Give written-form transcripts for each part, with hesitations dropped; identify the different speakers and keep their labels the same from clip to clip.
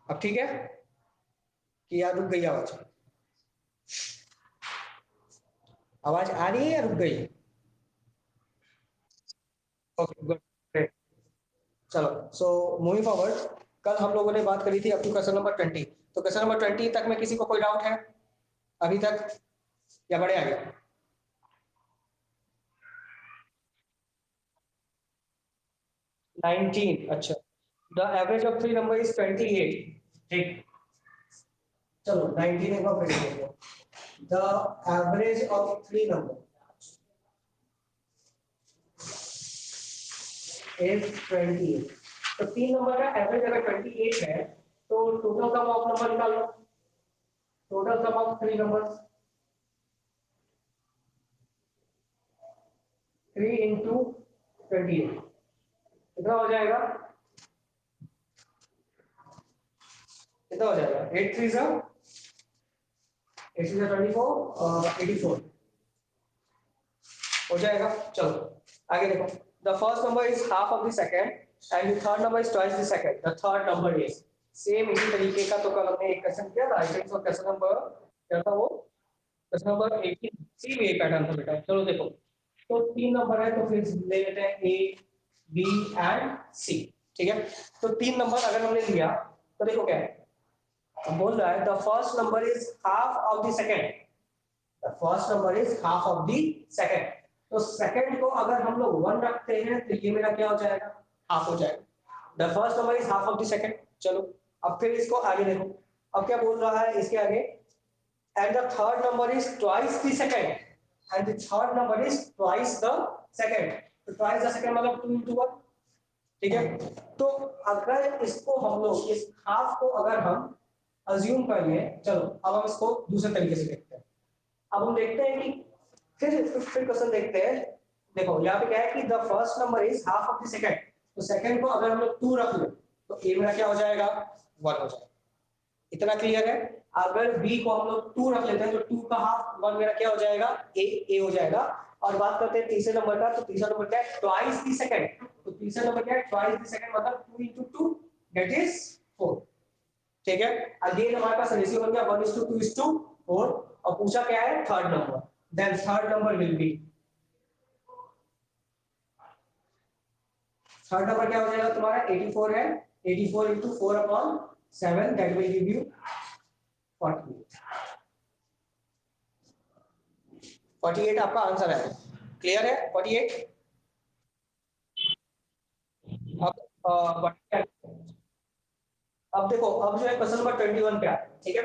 Speaker 1: अब ठीक है कि यार रुक गई आवाज? आवाज आ रही है या रुक गई? Okay good, great. चलो, सो मूविंग फॉरवर्ड, कल हम लोगों ने बात करी थी अप टू क्वेश्चन नंबर 20। तो क्वेश्चन नंबर 20 तक में किसी को कोई डाउट है अभी तक, या बड़े आगे? 19, अच्छा। The average of three number is 28, ठीक। चलो 19 एक बार फिर देखो। The average of three number is 28। तो तीन नंबर का एवरेज अगर 28 है तो टोटल सम ऑफ नंबर निकालो। Total sum of three numbers, 3 into 28 कितना हो जाएगा? कितना हो जाएगा? 8 3 सा 8 3 24, 84 हो जाएगा। चलो आगे देखो। The first number is half of the second and the third number is twice the second. The third number is same इसी तरीके का। तो कल हमने एक क्वेश्चन किया था, I think so question number क्या था वो, क्वेश्चन नंबर 18। सेम यही पैटर्न था बेटा। चलो देखो, तो तीन नंबर है तो फिर ले लेते हैं ए बी एंड सी, ठीक है। तो तीन नंबर अगर हमने लिया तो देखो क्या है, बोल रहा है the first number is half of the second. The first number is half of the second. तो सेकंड को अगर हम लोग 1 रखते हैं तो ये मेरा क्या हो जाएगा? हाफ हो जाएगा। The first number is half of the second. चलो अब फिर इसको आगे देखो। अब क्या बोल रहा है इसके आगे, and the third number is twice the second and the third number is twice the second। तो twice the second मतलब 2 into 1, ठीक है। तो अगर इसको हम लोग इस हाफ को अगर हम अज्यूम कर लें, चलो अब हम इसको दूसरे तरीके से देखते हैं। अब हम देखते हैं कि फिर क्वेश्चन देखते हैं। देखो यहाँ पे क्या है कि the first number is half of the second. तो सेकंड को अगर हम लोग 2 रख ले तो ए मेरा क्या हो जाएगा? 1 हो जाएगा। इतना क्लियर है? अगर b को हम लोग 2 रख लेते हैं तो 2 का हाफ 1 मेरा क्या हो जाएगा? a हो जाएगा। और बात करते हैं तीसरे नंबर का, तो तीसरा नंबर क्या है? Twice the second. तो तीसरा नंबर क्या है? ट्वाइस द सेकंड मतलब 2 into 2 दैट इज 4, ठीक है। अगेन हमारे पास रेशियो बन गया 1:2:4। और पूछा क्या है? Third number. Then third number will be, third number क्या हो जाएगा तुम्हारा? 84 है। 84 into 4/7 that will give you 48। 48 आपका आंसर है। क्लियर है? 48। अब अब देखो, अब जो है क्वेश्चन नंबर 21 पे आते हैं, ठीक है।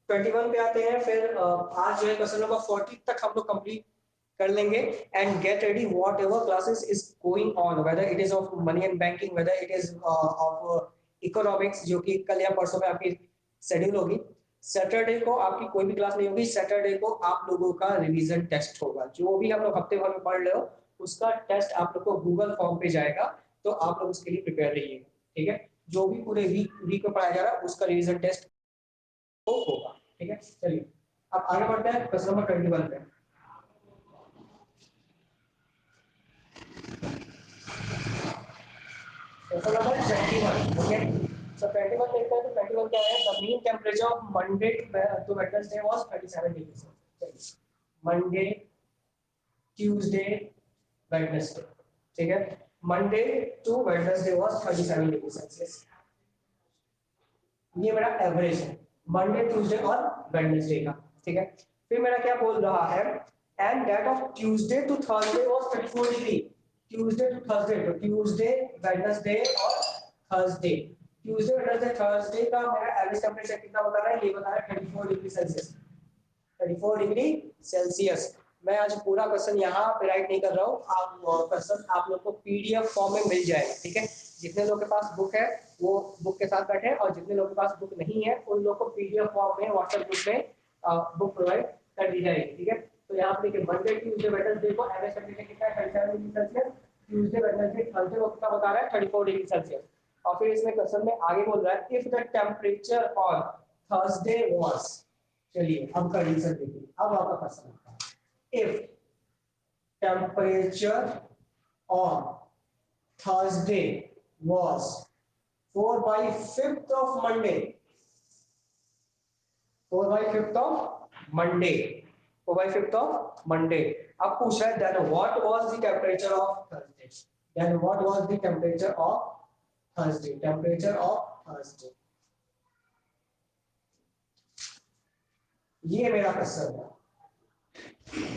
Speaker 1: 21 पे आते हैं, फिर आज जो है क्वेश्चन नंबर 40 तक हम लोग कंप्लीट कर लेंगे। And get ready what ever classes is going on, whether it is of money and banking, whether it is of economics, जो कि कल या परसों में आपकी शेड्यूल होगी। सैटरडे को आपकी कोई भी क्लास नहीं होगी। सैटरडे को आप लोगों का रिवीजन टेस्ट होगा। जो भी हम लोग हफ्ते भर में पढ़ रहे हो उसका टेस्ट आप लोग को गूगल फॉर्म पे जाएगा, तो आप लोग उसके लिए प्रिपेयर रहिएगा, ठीक है। जो भी पूरे वीक में पढ़ाया जा रहा है उसका रिवीजन टेस्ट तो होगा, ठीक है। चलिए अब आगे बढ़ते हैं क्वेश्चन नंबर 21 पे। Question number 21, okay. सो 21 देखते हैं। तो 21 क्या है? The mean temperature of Monday to Wednesday was 37 degree Celsius. Monday, Tuesday, Wednesday, ठीक है। Monday to Wednesday was 37 degree Celsius. ये मेरा एवरेज है मंडे, ट्यूसडे और वेडनेसडे का, ठीक है। फिर मेरा क्या बोल रहा है? And that of Tuesday to Thursday was 34 degree. Tuesday to Thursday, तो ट्यूसडे, वेडनेसडे और थर्सडे। ट्यूसडे, वेडनेसडे, थर्सडे का मेरा एवरेज टेंपरेचर कितना बता रहा है? ये बता रहा है 34 डिग्री सेल्सियस। 34 degree Celsius. मैं आज पूरा क्वेश्चन यहाँ पे राइट नहीं कर रहा हूँ। आप क्वेश्चन आप लोग को पीडीएफ फॉर्म में मिल जाएगा, ठीक है। जितने लोग के पास बुक है वो बुक के साथ बैठे, और जितने लोग के पास बुक नहीं है उन लोग को पीडीएफ फॉर्म में व्हाट्सएप ग्रुप में बुक प्रोवाइड कर दी जाएगी, ठीक है। तो यहाँ पे देखिए मंडे, ट्यूसडे, वेडनेसडे को एवरेज टेंपरेचर कितना है? 37 degree Celsius. Tuesday, Wednesday, Thursday को कितना बता रहा है? 34 डिग्री सेल्सियस। और फिर इसमें क्वेश्चन में आगे बोल रहा है if the temperature on Thursday was, चलिए अब का रीजन देखिए। अब आपका क्वेश्चन आता है, if temperature on Thursday was 4/5 of Monday, 4/5 of Monday, 4/5 of Monday. अब पूछ रहा है then what was the temperature of Thursday, then what was the temperature of Thursday, temperature of Thursday. ये मेरा क्वेश्चन है।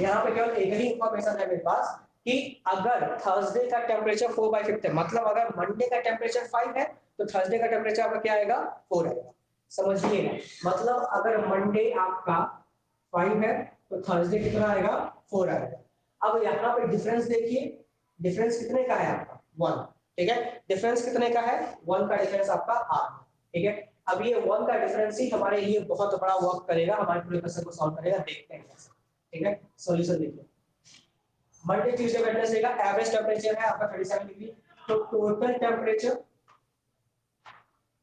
Speaker 1: यहाँ पे केवल एक ही इंफॉर्मेशन है मेरे पास कि अगर थर्सडे का टेम्परेचर 4/5 है, मतलब अगर मंडे का टेम्परेचर 5 है तो थर्सडे का टेम्परेचर आपका क्या आएगा, 4 आएगा। समझिए, मतलब अगर मंडे आपका 5 है तो थर्सडे कितना आएगा, 4 आएगा। अब यहाँ पे डिफरेंस देखिए, डिफरेंस कितने का है आपका, 1। ठीक है, डिफरेंस कितने का है, 1 का डिफरेंस आपका आ। ठीक है, अब ये 1 का डिफरेंस ही हमारे लिए बहुत बड़ा वर्क करेगा, हमारे पूरे क्वेश्चन को सॉल्व करेगा। देखते हैं कैसे। ठीक है, सॉल्यूशन देखिए। मंडे ट्यूसडे वेडनेसडे का एवरेज टेम्परेचर है आपका 37 डिग्री, तो total temperature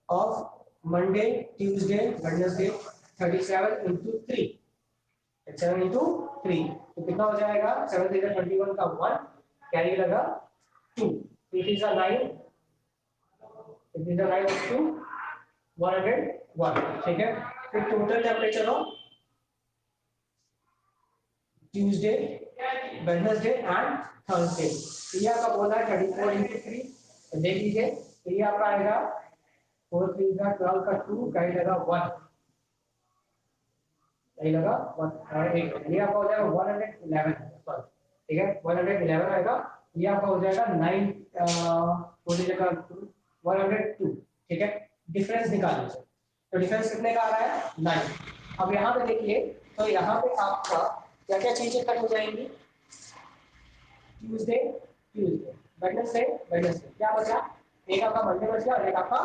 Speaker 1: of Monday Tuesday Wednesday 37 into 3, 7 into 3, तो कितना हो जाएगा, 7 3 21 का 1 कैरी लगा 2, 3 3 9, 9 2 101। ठीक है, फिर total temperature of Tuesday Wednesday and Thursday, ये आपका बोला है 34 into 3, तो देख लीजिए, तो ये आपका आएगा 4 3 12 का 2 कैरी लगा 1, यही लगा 1 और 8, ये आपका हो जाएगा 111। सॉरी, ठीक है, 111 आएगा। ये आपका हो जाएगा 9 पूरी जगह 102। ठीक है, डिफरेंस निकाल लीजिए, तो डिफरेंस कितने का आ रहा है, 9। अब यहाँ पे देखिए, तो यहाँ पे आपका क्या क्या चीजें कट हो जाएंगी, ट्यूसडे ट्यूसडे, वेडनेसडे वेडनेसडे, क्या बचा, एक आपका मंडे बच गया और एक आपका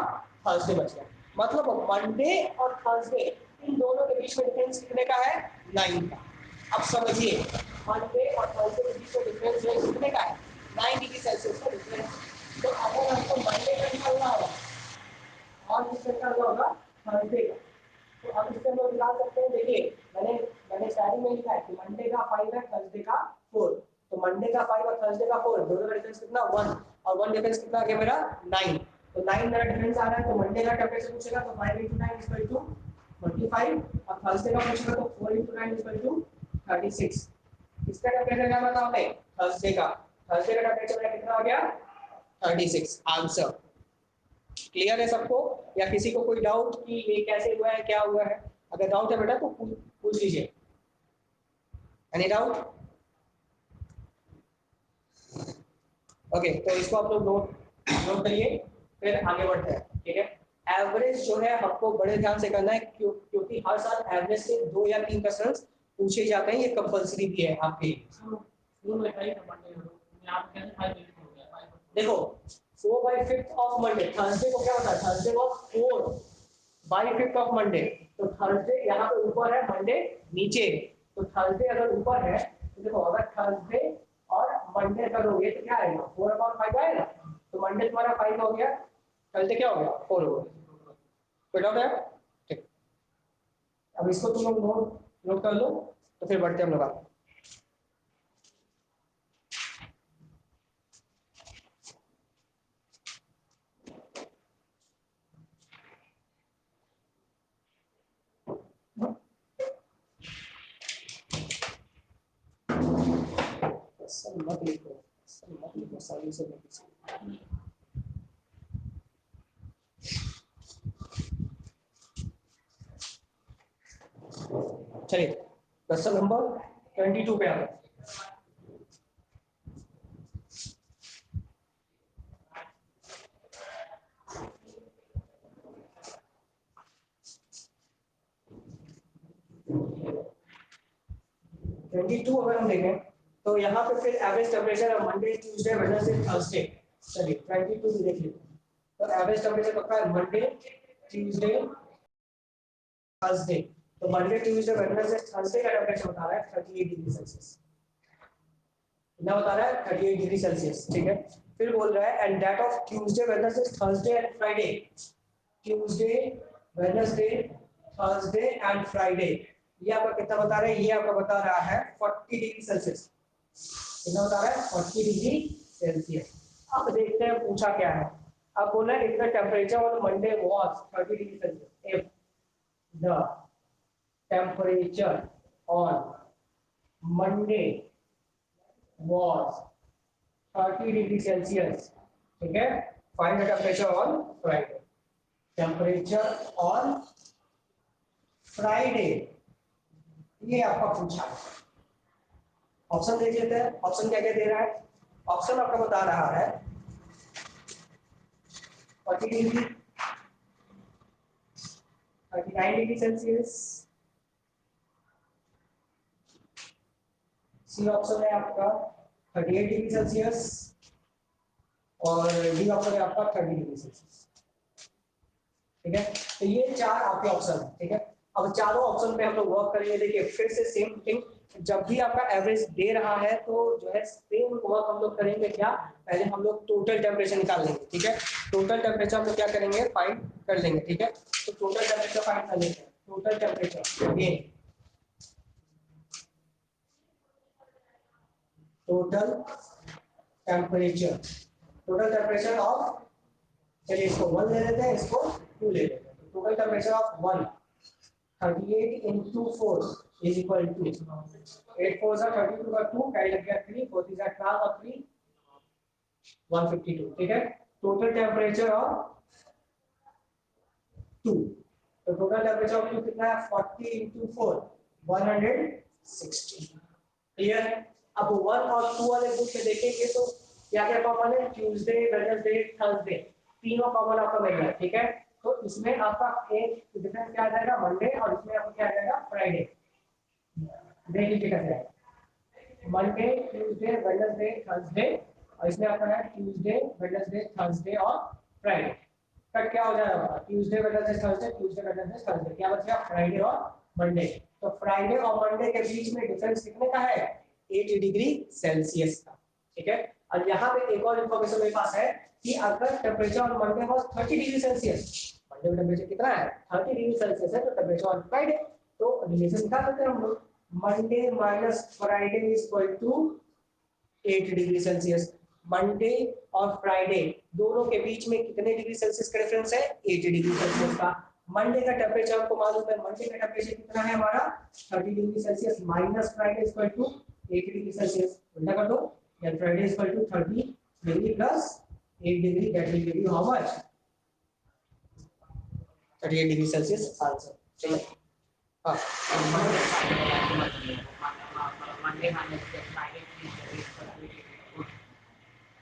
Speaker 1: थर्सडे बच गया। मतलब मंडे और थर्सडे इन दोनों के बीच में डिफरेंस कितने का है, 9 का। अब समझिए, मंडे और थर्सडे के बीच में डिफरेंस जो कितने का है, 9 डिग्री सेल्सियस का डिफरेंस। तो अगर हमको मंडे का निकालना होगा और किसका निकालना होगा, थर्सडे का, तो अब इससे हम लोग निकाल सकते हैं। देखिए, मैंने स्टार्टिंग में लिखा है कि मंडे का 5 है, थर्सडे का 4, तो मंडे का 5 और थर्सडे का 4, दोनों का डिफरेंस कितना, 1, और 1 डिफरेंस कितना आ गया मेरा, 9। तो 9 मेरा डिफरेंस आ रहा है, तो मंडे का टेम्परेचर पूछेगा तो 5 into 9 is equal to 25, और थर्सडे का पूछेगा तो 4 into 9 is equal to 36। इसका टेम्परेचर क्या बताओ हमने, थर्सडे का टेम्परेचर मेरा कितना आ गया, 36। आंसर क्लियर है सबको, या किसी को कोई डाउट कि ये कैसे हुआ है, क्या हुआ है? अगर डाउट है बेटा तो पूछ लीजिए। Any doubt? ओके, तो इसको आप लोग नोट करिए, फिर आगे बढ़ते हैं। ठीक है, एवरेज जो है आपको बड़े ध्यान से करना है, क्योंकि हर साल एवरेज से 2 या 3 क्वेश्चंस पूछे जाते हैं, ये कंपलसरी भी है आपके। देखो 4/5 ऑफ मंडे, थर्सडे को क्या होता है, थर्सडे को 4/5 ऑफ मंडे, तो थर्सडे यहाँ पे ऊपर है, मंडे नीचे, तो थर्सडे अगर ऊपर है तो देखो, अगर थर्सडे और मंडे करोगे तो क्या आएगा, 4/5 आएगा, तो मंडे तुम्हारा 5 हो गया, थर्सडे क्या हो गया, 4 हो गया। कोई डाउट है? ठीक, अब इसको तुम लोग नोट कर लो, तो फिर बढ़ते हैं हम लोग। मत लिखो सॉल्यूशन में। चलिए क्वेश्चन नंबर 22 पे आते हैं। अगर हम देखें तो यहाँ पे फिर एवरेज टेम्परेचर है मंडे ट्यूसडे वेडनेसडे थर्सडे। चलिए 22 भी देख लेते हैं। तो एवरेज टेम्परेचर पक्का है मंडे ट्यूसडे थर्सडे, तो मंडे ट्यूसडे वेडनेसडे थर्सडे का टेम्परेचर बता रहा है 38 डिग्री सेल्सियस। कितना बता रहा है, 38 डिग्री सेल्सियस। ठीक है, फिर बोल रहा है and that of Tuesday Wednesday Thursday and Friday, Tuesday Wednesday Thursday and Friday, ये आपका कितना बता रहा है, ये आपका बता रहा है 40 डिग्री सेल्सियस। कितना बता रहा है, 40 डिग्री सेल्सियस। अब देखते हैं पूछा क्या है। अब बोला if the temperature on Monday was 30 degree Celsius, if the temperature on Monday was 30 degree celsius, ठीक है। Find the temperature on Friday, temperature on Friday, ये आपका पूछा। ऑप्शन देख लेते हैं, ऑप्शन क्या क्या दे रहा है। ऑप्शन आपका बता रहा है 40 degree, 39 degree celsius, C option है आपका 38 डिग्री सेल्सियस, और डी ऑप्शन है आपका 30 डिग्री सेल्सियस, ठीक है। तो ये चार आपके ऑप्शन है, ठीक है। अब चारों ऑप्शन पे हम लोग वर्क करेंगे। देखिए फिर से सेम थिंग, जब भी आपका एवरेज दे रहा है तो जो है सेम वर्क हम लोग करेंगे। क्या, पहले हम लोग टोटल टेम्परेचर निकाल लेंगे, ठीक है। टोटल टेम्परेचर हम लोग क्या करेंगे, फाइंड कर लेंगे, ठीक है। तो टोटल टेम्परेचर फाइंड कर लेंगे। Total temperature again, total temperature, total temperature of, चलिए इसको 1 ले लेते हैं, इसको 2 ले लेते हैं। Total temperature of 1, 38 into 4 is equal to 8 4 are 32 का 2, कैरी लग गया 3, 4 3 are 12 और 3 152, ठीक है। टोटल टेम्परेचर ऑफ 2, तो टोटल टेम्परेचर ऑफ 2 कितना है, 40 into 4 160, क्लियर। अब 1 और 2 वाले बुक में देखेंगे तो क्या क्या कॉमन है, ट्यूसडे वेडनेसडे थर्सडे, तीनों कॉमन आपका मिल रहा है, ठीक है। तो इसमें आपका एक डिफरेंस क्या आ जाएगा, मंडे, और इसमें आपको क्या आ जाएगा, फ्राइडे। देख लीजिए कैसे है, मंडे ट्यूसडे वेडनेसडे थर्सडे, और इसमें आपका है ट्यूसडे वेडनेसडे थर्सडे और फ्राइडे। कट क्या हो जाएगा, Tuesday Wednesday Thursday, Tuesday Wednesday Thursday, क्या बचेगा, फ्राइडे और मंडे। तो फ्राइडे और मंडे के बीच में डिफरेंस कितने का है, 80 डिग्री सेल्सियस का, ठीक है। और यहाँ पे एक और इंफॉर्मेशन मेरे पास है कि अगर temperature on Monday was 30 degree Celsius, Monday में टेम्परेचर कितना है, 30 डिग्री सेल्सियस है, तो टेम्परेचर ऑन फ्राइडे, तो रिलेशन निकाल सकते हैं हम लोग, Monday minus Friday is equal to 8 degree Celsius. Monday और फ्राइडे दोनों के बीच में कितने डिग्री सेल्सियस का डिफरेंस है, 80 डिग्री सेल्सियस का। मंडे का टेम्परेचर आपको मालूम है, मंडे का टेम्परेचर कितना है हमारा, 30 degree celsius, minus Friday is equal to 80 degree celsius, उल्टा कर दो, then Friday is equal to 30 degree plus 8 degree, that will give you how much, 38 degree Celsius answer, चलिए। हाँ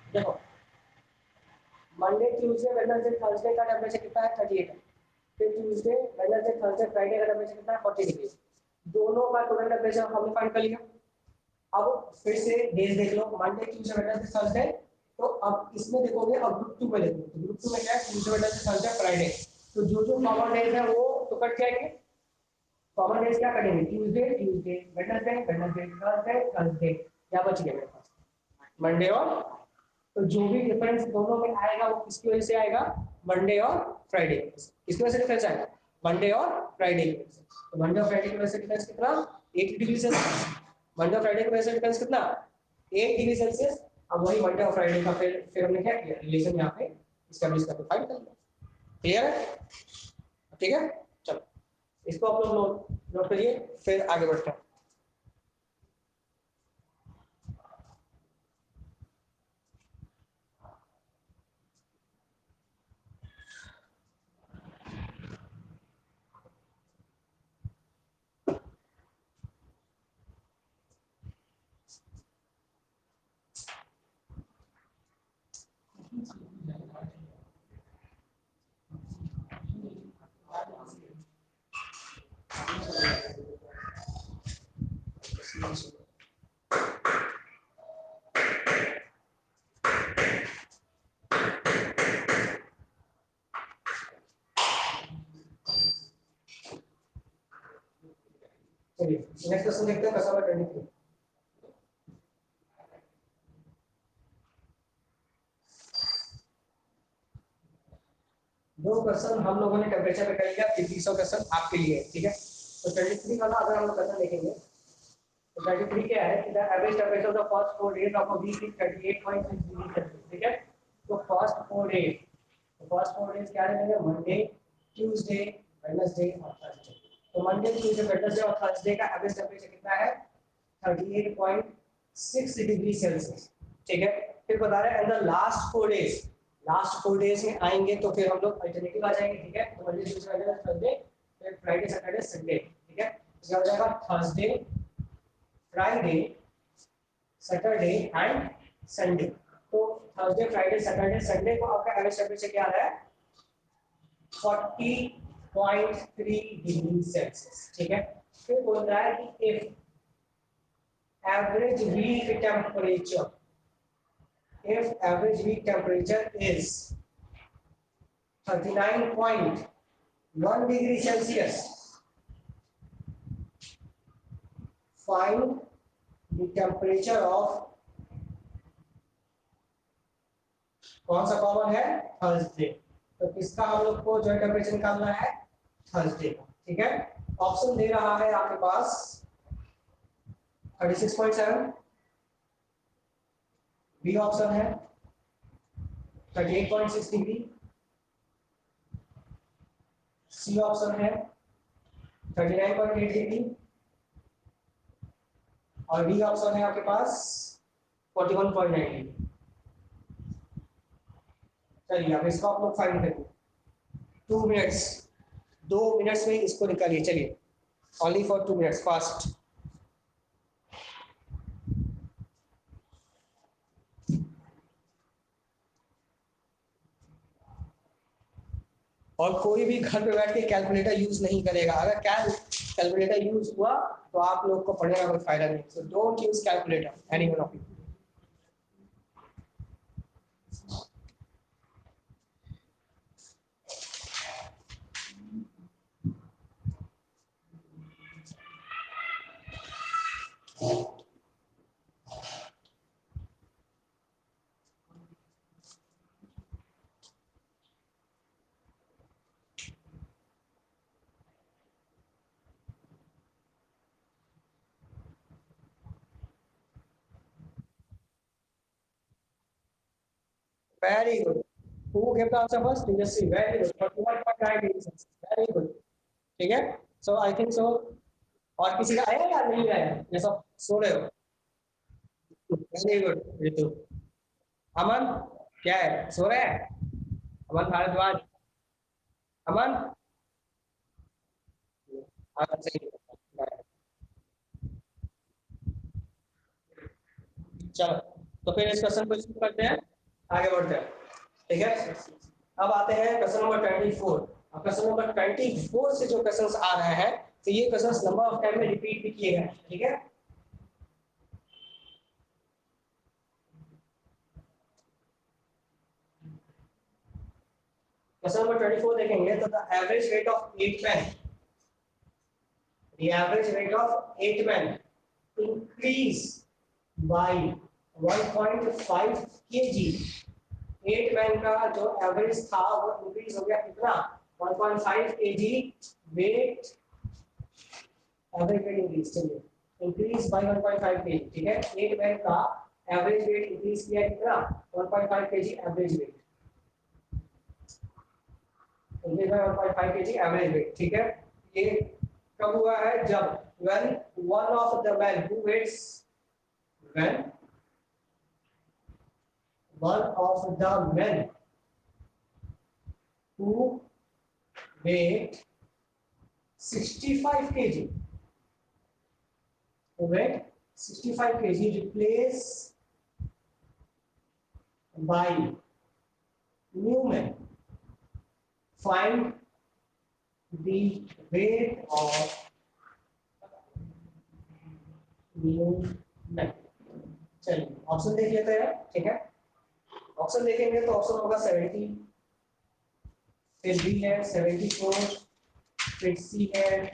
Speaker 1: देखो, मंडे ट्यूसडे वेडनेसडे थर्सडे का टेम्परेचर कितना है, 38 है। फिर ट्यूसडे वेडनेसडे थर्सडे फ्राइडे का टेम्परेचर कितना है, 40 डिग्री। दोनों का टोटल टेम्परेचर हमने फाइंड कर लिया। अब फिर से डेज देख लो, मंडे ट्यूसडे वेडनेसडे थर्सडे, तो अब इसमें देखोगे, अब ग्रुप 2 में देखो, तो ग्रुप 2 में क्या है, ट्यूसडे वेडनेसडे थर्सडे फ्राइडे, तो जो जो कॉमन डेज है वो तो कट जाएंगे। कॉमन डेज क्या करेंगे, Tuesday Tuesday, Wednesday Wednesday, Thursday Thursday, क्या बच गया मेरे पास, मंडे और, तो जो भी डिफरेंस दोनों में आएगा वो किसकी वजह से आएगा, मंडे और फ्राइडे, किसकी वजह से डिफरेंस आएगा, मंडे और फ्राइडे की वजह से। तो मंडे और फ्राइडे की वजह से डिफरेंस कितना, 80 डिग्री सेल्सियस, मंडे और फ्राइडे की वजह से डिफरेंस कितना, 8 डिग्री सेल्सियस। अब वही मंडे और फ्राइडे का फिर हमने क्या किया, रिलेशन यहाँ पे एस्टैब्लिश करके फाइंड कर लिया, क्लियर है, ठीक है। चलो इसको आप लोग नोट करिए, फिर आगे बढ़ते हैं। चलिए नेक्स्ट क्वेश्चन देखते हैं, क्वेश्चन नंबर 23। दो क्वेश्चन हम लोगों ने टेम्परेचर पे कर लिया, फिर 300 क्वेश्चन आपके लिए, ठीक है। तो 23 वाला अगर हम लोग क्वेश्चन देखेंगे तो 33 क्या है कि the average temperature of the first 4 days of a week is 38.6 degree celsius, ठीक है। तो फर्स्ट 4 डेज क्या रहेंगे, मंडे ट्यूसडे वेडनेसडे और थर्सडे। तो मंडे ट्यूसडे वेडनेसडे और थर्सडे का एवरेज टेम्परेचर कितना है 38.6 डिग्री सेल्सियस। ठीक है, फिर बता रहे हैं एंड द लास्ट 4 डेज में आएंगे तो फिर हम लोग अल्टरनेटिव आ जाएंगे। ठीक है, तो मंडे ट्यूसडे वेडनेसडे थर्सडे फिर फ्राइडे सैटरडे संडे। ठीक है, इसका हो जाएगा Thursday Friday Saturday and Sunday. तो थर्सडे फ्राइडे सैटरडे संडे को आपका एवरेज टेम्परेचर क्या आ रहा है 40.3 डिग्री सेल्सियस। ठीक है, फिर बोल रहा है कि if average week temperature is 39.1 degree Celsius, find the temperature of कौन सा कॉमन है थर्सडे। तो किसका हम लोग को जो टेम्परेचर निकालना है थर्सडे का। ठीक है, ऑप्शन दे रहा है आपके पास 36.7, बी ऑप्शन है 38.6 डिग्री, सी ऑप्शन है 39.8 डिग्री और डी ऑप्शन है आपके पास 41.9 डिग्री। चलिए अब इसको आप लोग फाइंड करिए 2 मिनट्स में इसको निकालिए। चलिए ओनली फॉर 2 मिनट्स फास्ट। और कोई भी घर पे बैठ के कैलकुलेटर यूज नहीं करेगा। अगर कैलकुलेटर यूज हुआ तो आप लोग को पढ़ने का कोई फायदा नहीं। So don't use calculator any one of you. Very good. Who gave the answer first? Tejas, very good. 41.9 degrees Celsius. Very good. ठीक है, सो आई थिंक सो। और किसी का आया या नहीं आया? ये सब सो रहे हो? वेरी गुड ऋतु। अमन क्या है, सो रहे हैं? अमन भारद्वाज, अमन सही। चलो तो फिर इस क्वेश्चन को शुरू करते हैं, आगे बढ़ते हैं। ठीक है, अब आते हैं क्वेश्चन नंबर 24। अब क्वेश्चन नंबर 24 से जो क्वेश्चंस आ रहे हैं तो ये क्वेश्चंस नंबर ऑफ टाइम में रिपीट भी किए गए। ठीक है, क्वेश्चन नंबर 24 देखेंगे तो the average rate of 8 men, the average rate of 8 men increase by 1.5 kg। 8 men का जो एवरेज था वो इंक्रीज हो गया कितना 1.5 kg weight, average weight increase. चलिए इंक्रीज बाय 1.5 kg। ठीक है, 8 men का एवरेज वेट इंक्रीज किया कितना 1.5 kg average weight, increase by 1.5 kg average weight. ठीक है, ये कब हुआ है जब when one of the men who weighs when one of the men who weight 65 kg, who weight 65 kg replaced by new men, find the weight of new men। चलिए option देख लेते हैं। ठीक है, ऑप्शन देखेंगे तो ऑप्शन होगा 70, फिर बी है 74, फिर सी है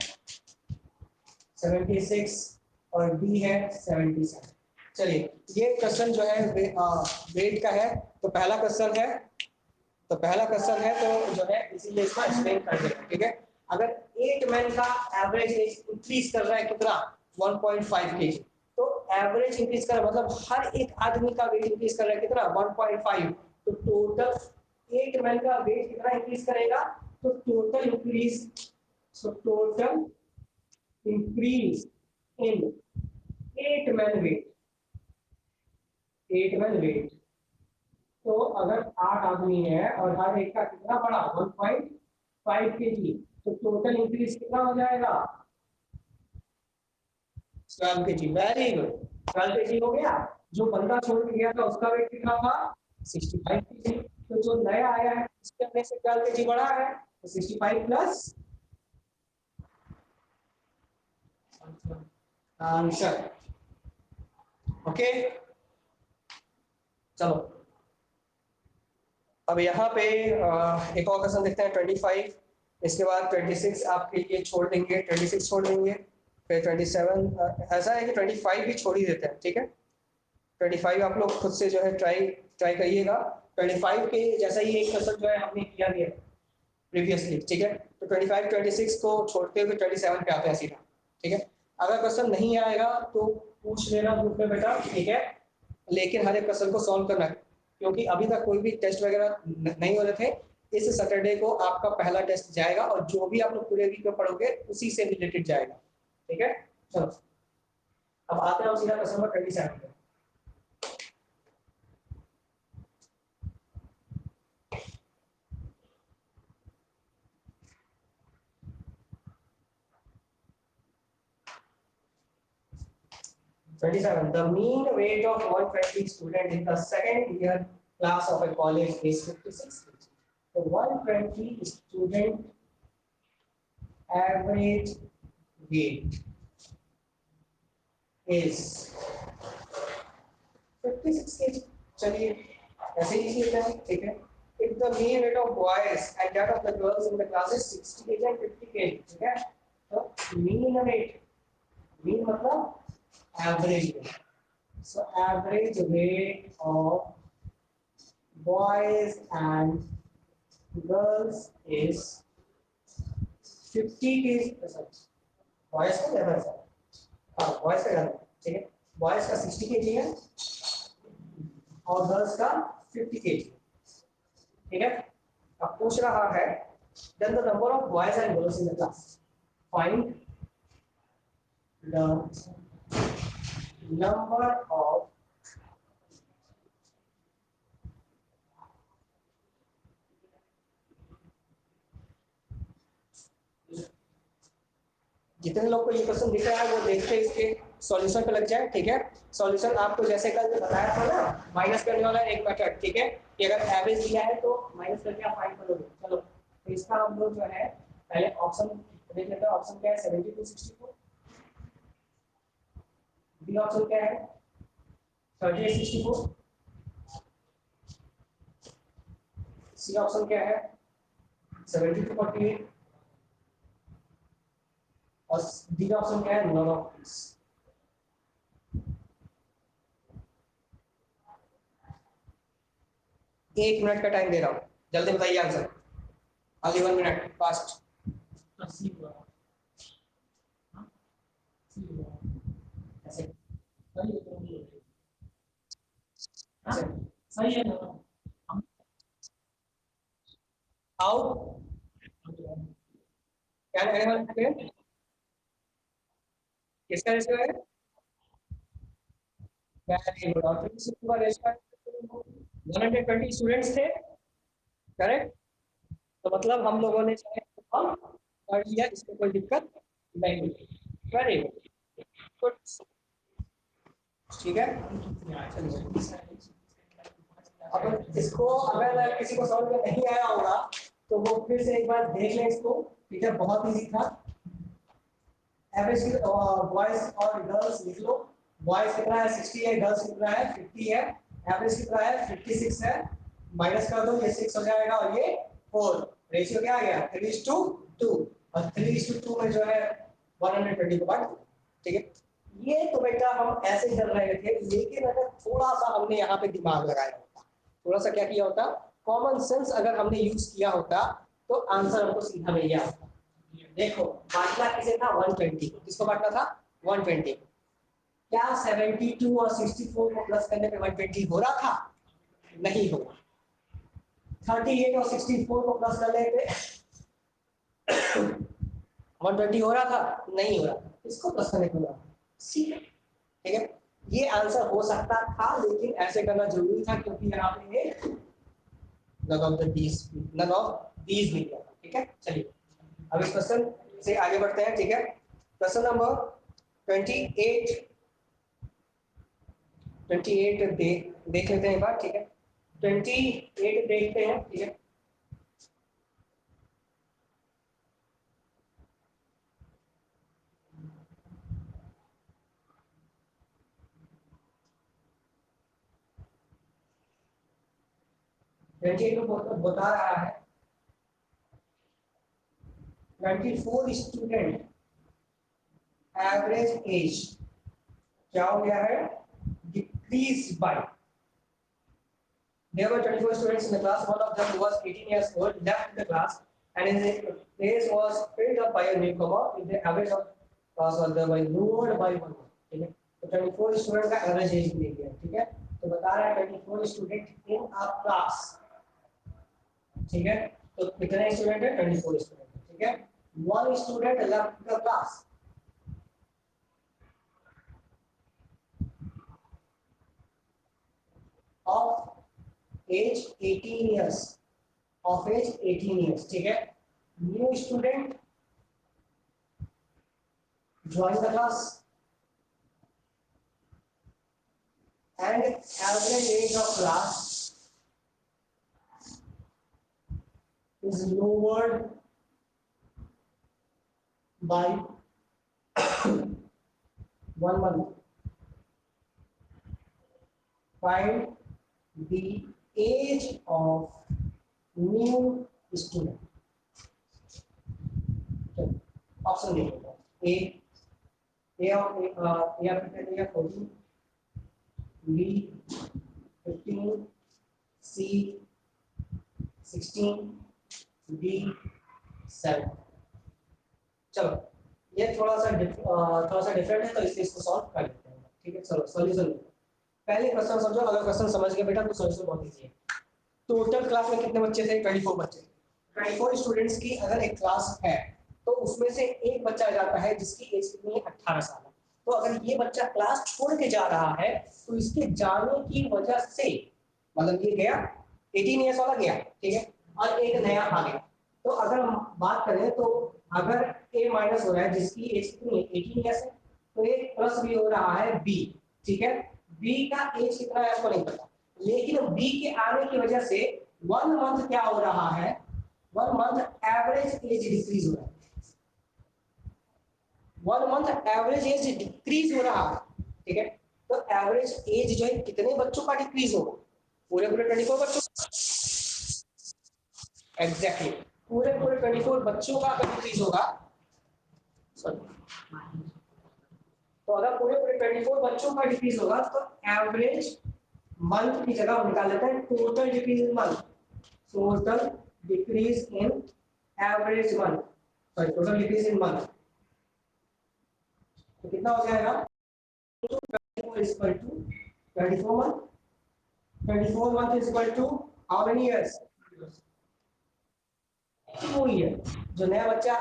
Speaker 1: 76 और डी है 77। चलिए ये क्वेश्चन जो है वेट का है। तो पहला क्वेश्चन है तो जो है इसीलिए इसका एक्सप्लेन कर देंगे। ठीक है, अगर 8 मैन का एवरेज इंक्रीज कर रहा है कितना 1.5 kg, तो एवरेज इंक्रीज कर मतलब हर एक आदमी का वेट इंक्रीज कर रहा है कितना 1.5, तो टोटल 8 मैन का वेट कितना इंक्रीज करेगा, तो टोटल इंक्रीज, तो total increase in 8 man weight, 8 man weight. तो अगर 8 आदमी है और हर एक का कितना बढ़ा 1.5 kg, तो टोटल इंक्रीज कितना हो जाएगा 12 kg। वेरी गुड, 12 kg हो गया। जो बंदा छोड़ के गया था उसका वेट कितना था 65 kg। तो जो नया आया है उसके अपने से 12 kg बढ़ा है, तो 65 प्लस आंसर। ओके चलो अब यहाँ पे एक और क्वेश्चन देखते हैं 25। इसके बाद 26 आपके लिए छोड़ देंगे, 26 छोड़ देंगे, फिर 27। ऐसा है कि 25 भी छोड़ ही देते हैं, ठीक है। 25 आप लोग खुद से जो है ट्राई ट्राई करिएगा। 25 के जैसा ही एक क्वेश्चन जो है हमने किया भी है प्रीवियसली, ठीक है। तो 25 26 को छोड़ते हुए 27 पे आते हैं सीधा, ठीक है। अगर क्वेश्चन नहीं आएगा तो पूछ लेना ग्रुप में बेटा, ठीक है। लेकिन हर एक क्वेश्चन को सॉल्व करना है, क्योंकि अभी तक कोई भी टेस्ट वगैरह नहीं हो रहे थे। इस सैटरडे को आपका पहला टेस्ट जाएगा और जो भी आप लोग पूरे वीक में पढ़ोगे उसी से रिलेटेड जाएगा, ठीक है। चलो अब आते हैं सीधा क्वेश्चन नंबर 27 पे। The mean weight of 120 student in the second year class of a college is 56 kg. So 120 student average weight is 56 kg. चलिए ऐसे ही लिखते हैं, ठीक है। If the mean weight of boys and that of the girls in the class is 60 kg and 50 kg, ठीक है। तो mean weight, mean मतलब average weight. So average weight of boys and girls is 50 kg। Boys का ज्यादा है, हाँ boys का ज्यादा, ठीक है। बॉयज का 60 kg है और गर्ल्स का 50 kg, ठीक है। अब पूछ रहा है then the number of boys and girls in the class, find the number of जितने लोग को ये क्वेश्चन दिख रहा है वो देखते इसके सॉल्यूशन पे लग जाए, ठीक है। सॉल्यूशन आपको जैसे कल बताया था ना, माइनस करने वाला एक मेथड, ठीक है। कि अगर एवरेज दिया है तो माइनस करके आप फाइंड करोगे। चलो तो इसका हम लोग जो है पहले ऑप्शन देख लेते हैं। ऑप्शन क्या है 72 64, बी ऑप्शन क्या है 38 64, सी ऑप्शन क्या है 72 48 और डी ऑप्शन क्या है नन ऑफ दिस। एक मिनट का टाइम दे रहा हूं, जल्दी बताइए आंसर, only 1 minute फास्ट। सही है ना? हाउ क्या एनिमल है किसका रेशियो है? Very good. और फिर का रेशियो 120 स्टूडेंट्स थे, करेक्ट। तो मतलब हम लोगों ने हम पढ़ लिया, इसमें कोई दिक्कत नहीं हुई। वेरी गुड, ठीक है। अब इसको अगर किसी को समझ में नहीं आया होगा तो वो फिर से एक बार देख लें इसको, ठीक है। बहुत इजी था। एवरेज बॉयज और गर्ल्स लिख लो। बॉयज कितना है 60 है, गर्ल्स कितना है 50 है, एवरेज कितना है 56 है। माइनस कर दो, ये 6 हो जाएगा और ये 4। रेशियो क्या आ गया 3:2 और 3:2 में जो है 120 को बांट, ठीक है। ये तो बेटा हम ऐसे कर रहे थे, लेकिन अगर थोड़ा सा हमने यहाँ पे दिमाग लगाया होता, थोड़ा सा क्या किया होता, कॉमन सेंस अगर हमने यूज किया होता तो आंसर हमको सीधा मिल गया होता। देखो बांटना किसे था 120 को, किसको बांटना था 120 को। क्या 72 और 64 को प्लस करने पे 120 हो रहा था? नहीं होगा। 38 और 64 को प्लस करने पे 120 हो रहा था, नहीं हो रहा, इसको प्लस करने को बोला, ठीक है। ये आंसर हो सकता था, लेकिन ऐसे करना जरूरी था क्योंकि यहाँ पे none of these मिल गया, ठीक है। चलिए अब इस क्वेश्चन से आगे बढ़ते हैं, ठीक है। क्वेश्चन नंबर 28 देख लेते हैं एक बार, ठीक है। 28 देखते हैं, ठीक है। बता रहा है 24 स्टूडेंट एवरेज एज क्या हो गया है, decrease by, there were 24 students in the class, one of them who was 18 years old left the class and his place was filled up by a newcomer with the average of class was by lowered by 1, ठीक है। तो 24 student का average as they दिया, ठीक है। तो बता रहा है 24 स्टूडेंट इन अ क्लास, ठीक है। तो कितने स्टूडेंट है, 24 स्टूडेंट, ठीक है। One student left the class, of age 18 years, of age 18 years, ठीक है। New student join the class and average age of class is lowered by 1 month. Find the age of new student. Option देखो, A 14, B 15, C 16, D 7। चलो ये थोड़ा सा different है, तो इसलिए इसको सॉल्व कर लेते हैं, ठीक है। चलो सॉल्यूशन पहले क्वेश्चन समझो, अगर क्वेश्चन समझ गए बेटा तो सॉल्यूशन बहुत इजी है। टोटल क्लास में कितने बच्चे थे, 24 बच्चे। 24 स्टूडेंट्स की अगर एक क्लास है तो उसमें से एक बच्चा जाता है जिसकी एज कितनी है, 18 साल। तो अगर ये बच्चा क्लास छोड़ के जा रहा है तो इसके जाने की वजह से, मतलब ये गया 18 ईयर्स वाला गया, ठीक है, और एक नया आ गया। तो अगर हम बात करें तो अगर ए माइनस हो रहा है जिसकी एज कितनी है, 18 ईयर्स है, तो एक प्लस भी हो रहा है बी, ठीक है। बी का एज कितना है आपको नहीं पता, लेकिन बी के आने की वजह से 1 मंथ क्या हो रहा है, 1 मंथ एवरेज एज डिक्रीज हो रहा है, 1 मंथ एवरेज एज डिक्रीज हो रहा है, ठीक है। तो एवरेज एज जो है कितने बच्चों का डिक्रीज होगा, पूरे 24 बच्चों, एग्जैक्टली पूरे 24 बच्चों का अगर डिक्रीज होगा, सॉरी, तो अगर पूरे 24 बच्चों का डिक्रीज होगा तो एवरेज मंथ की जगह हम निकाल लेते हैं टोटल डिक्रीज इन मंथ, टोटल डिक्रीज इन average month, sorry total decrease इन मंथ, तो कितना हो जाएगा, 24 is equal to 24 month, 24 month is equal to how many years, 2 year। जो नया बच्चा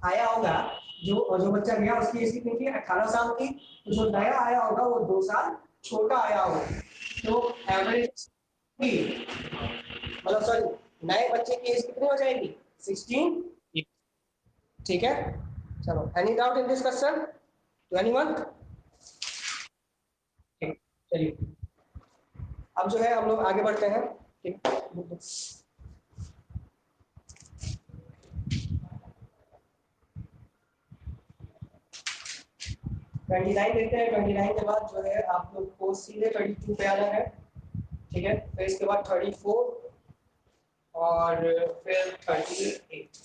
Speaker 1: आया होगा, जो बच्चा गया उसकी एज कितनी थी, 18 साल की, तो जो नया आया होगा वो 2 साल छोटा आया होगा, तो एवरेज मतलब सॉरी नए बच्चे की एज कितनी हो जाएगी, 16, ठीक है। चलो any doubt in this question to anyone, चलिए अब जो है हम लोग आगे बढ़ते हैं, ठीक। 29 देखते हैं। 29 के बाद जो है आप लोग को सीधे 32 पे आना है, ठीक है। फिर इसके बाद 34 और फिर 38,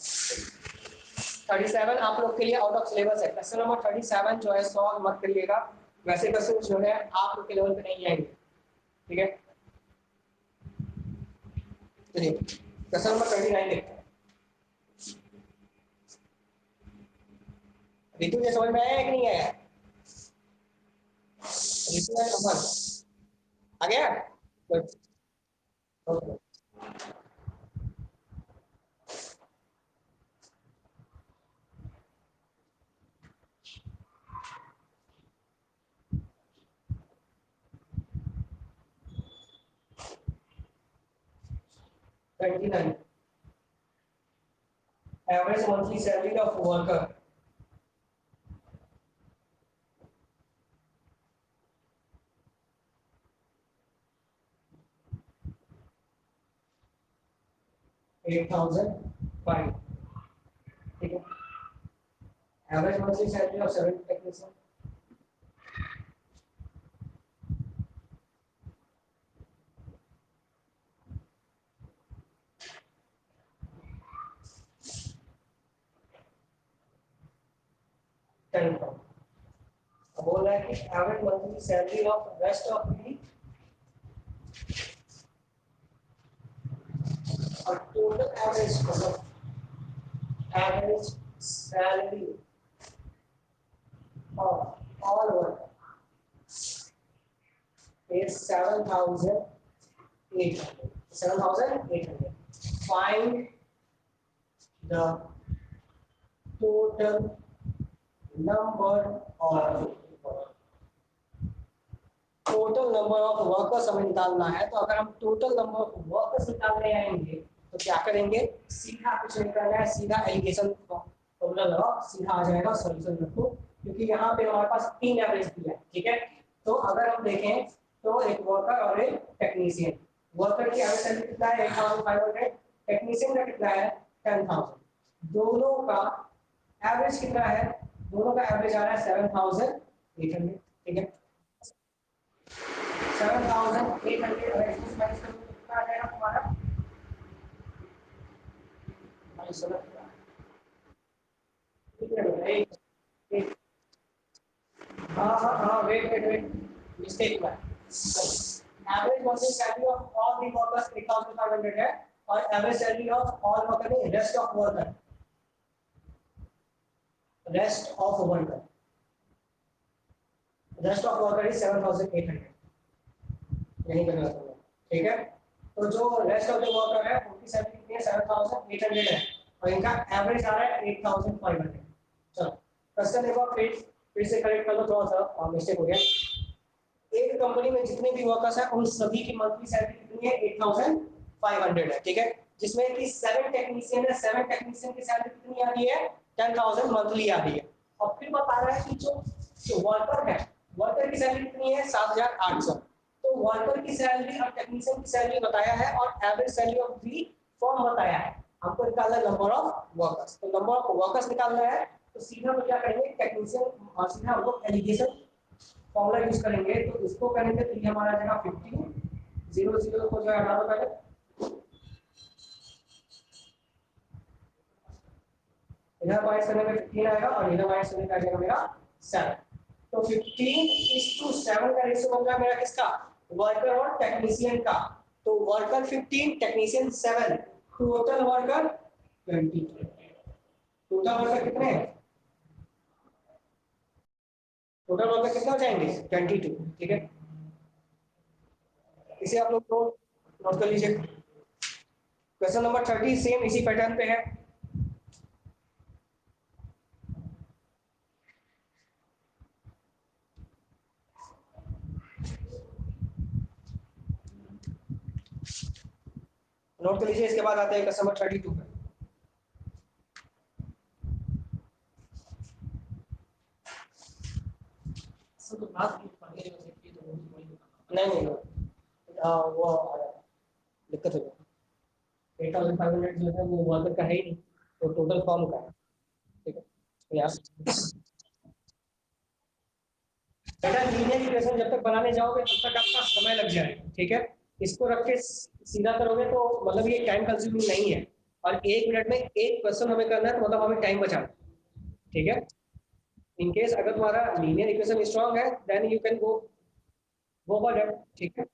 Speaker 1: 37 आप लोग के लिए आउट ऑफ सिलेबस है। क्वेश्चन नंबर 37 जो है सॉल्व मत करिएगा, वैसे क्वेश्चन जो है आप लोग के लेवल पे नहीं आएंगे, ठीक है। चलिए क्वेश्चन नंबर 39 देखते हैं। रितु ये समझ में आया कि नहीं आया, रितु है नंबर आ गया, okay. 29. Average monthly salary of worker. $8,005. ठीक है. Average monthly salary of 7 technician. अब बोल रहा है कि average monthly salary of rest of the और टोटल एवरेज मतलब average salary of all work is 7,800. Find the total number of workers हमें निकालना है. तो अगर हम टोटल नंबर ऑफ वर्कर्स निकालने आएंगे तो क्या करेंगे, सीधा कुछ निकालना है, सीधा एलिगेशन फॉर्मूला लगाओ, सीधा आ जाएगा सॉल्यूशन रखो, क्योंकि यहाँ पे हमारे पास 3 एवरेज दिया है. ठीक है, तो अगर हम देखें तो एक वर्कर और एक टेक्नीशियन. वर्कर की एवरेज सैलरी कितना है 8,500, टेक्नीशियन का कितना है 10,000. दोनों का एवरेज कितना है, दोनों का एवरेज आ रहा है 7,800. ठीक है, 7,800 अगर इसको माइनस करोगे तो कितना आ जाएगा तुम्हारा, हाँ वेट मिस्टेक हुआ. Average monthly salary of all the workers 8,500 है और average salary of all worker नहीं, रेस्ट ऑफ वर्कर इज 7,800. यही करना है. ठीक है, तो जो रेस्ट ऑफ द वर्कर है उनकी सैलरी कितनी है 7,800 है और इनका एवरेज आ रहा है 8,500. चलो क्वेश्चन देखो, फिर से करेक्ट कर लो, थोड़ा सा मिस्टेक हो गया. एक कंपनी में जितने भी वर्कर्स हैं उन सभी की मंथली सैलरी कितनी है 8,500 है. ठीक है, जिसमें कि 7 टेक्नीशियन है, 7 टेक्नीशियन की सैलरी कितनी आ रही है 10,000 मंथली आ रही है. और फिर बता रहा है कि जो वर्कर है, वर्कर की सैलरी कितनी है 7,800. तो वर्कर की सैलरी और टेक्नीशियन की सैलरी बताया है और average salary of the firm बताया है. हमको निकालना है नंबर ऑफ वर्कर्स. तो नंबर ऑफ वर्कर्स निकालना है तो सीधा हम क्या करेंगे, टेक्नीशियन और सीधा हम लोग एलिगेशन फॉर्मूला यूज करेंगे. तो इसको करेंगे तो ये हमारा आ जाएगा 15, 0 को जो है हटा दो पहले, इधर माइनस करने में 15 आएगा और इधर माइनस करने का आ जाएगा मेरा 7. तो 15:7 का रेशियो बन रहा है मेरा किसका, वर्कर और टेक्नीशियन का. तो worker 15, technician 7, total worker 22. Total worker कितने हैं, टोटल वर्कर कितने हो जाएंगे 22. ठीक है, इसे आप लोग नोट कर लीजिए. क्वेश्चन नंबर 30 सेम इसी पैटर्न पे है. नोट कर लीजिए, इसके बाद आते हैं क्वेश्चन नंबर 32 पे. नहीं वो दिक्कत हो गई. 8,500 जो है वो वर्कर का है ही नहीं, तो टोटल फॉर्म का है. ठीक है, तो यहाँ बेटा लीनियर इक्वेशन जब तक बनाने जाओगे तब तक आपका समय लग जाएगा. ठीक है, इसको रख के सीधा करोगे तो मतलब ये टाइम कंज्यूमिंग नहीं है और 1 मिनट में एक क्वेश्चन हमें करना है तो मतलब हमें टाइम बचाना. ठीक है, इन केस अगर तुम्हारा लीनियर इक्वेशन स्ट्रांग है then you can go for that. ठीक है,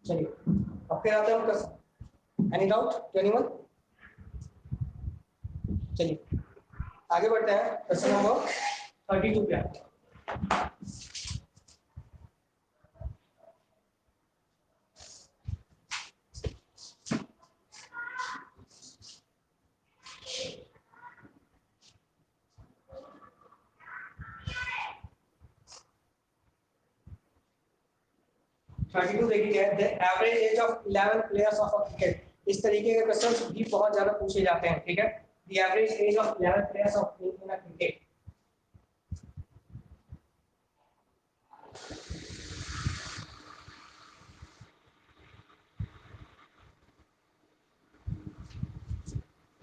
Speaker 1: चलिए अब फिर आते हैं question. Any doubt to anyone? चलिए आगे बढ़ते हैं क्वेश्चन नंबर 32 पे. 32 देखिए क्या है, the average age of 11 players of a cricket. इस तरीके के क्वेश्चंस भी बहुत ज्यादा पूछे जाते हैं, ठीक है। The average age of 11 players of in a cricket.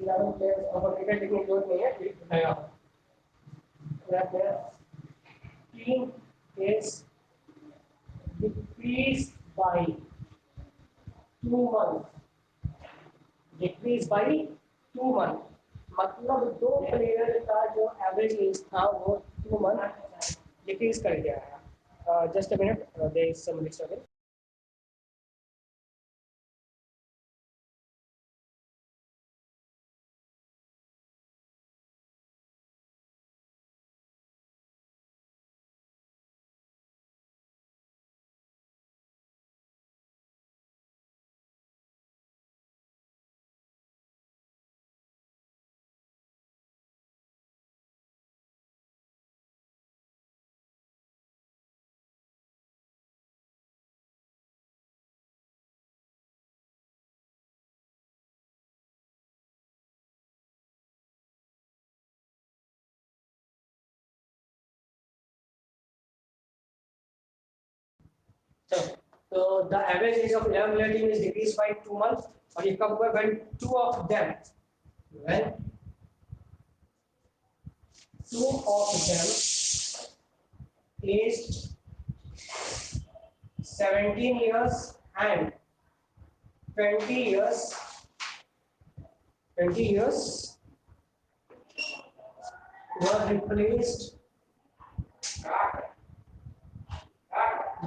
Speaker 1: Players of a cricket लिखने की जरूरत नहीं है, ठीक बताया। Team is decreased by 2 months, decreased by 2 months, मतलब दो प्लेयर का जो एवरेज एज था वो 2 मंथ डिक्रीज कर गया है। Just a minute, there is some disturbance. So the average age of 11 player team is decreased by 2 months, और ये कब हुआ? When two of them aged 17 years and 20 years were replaced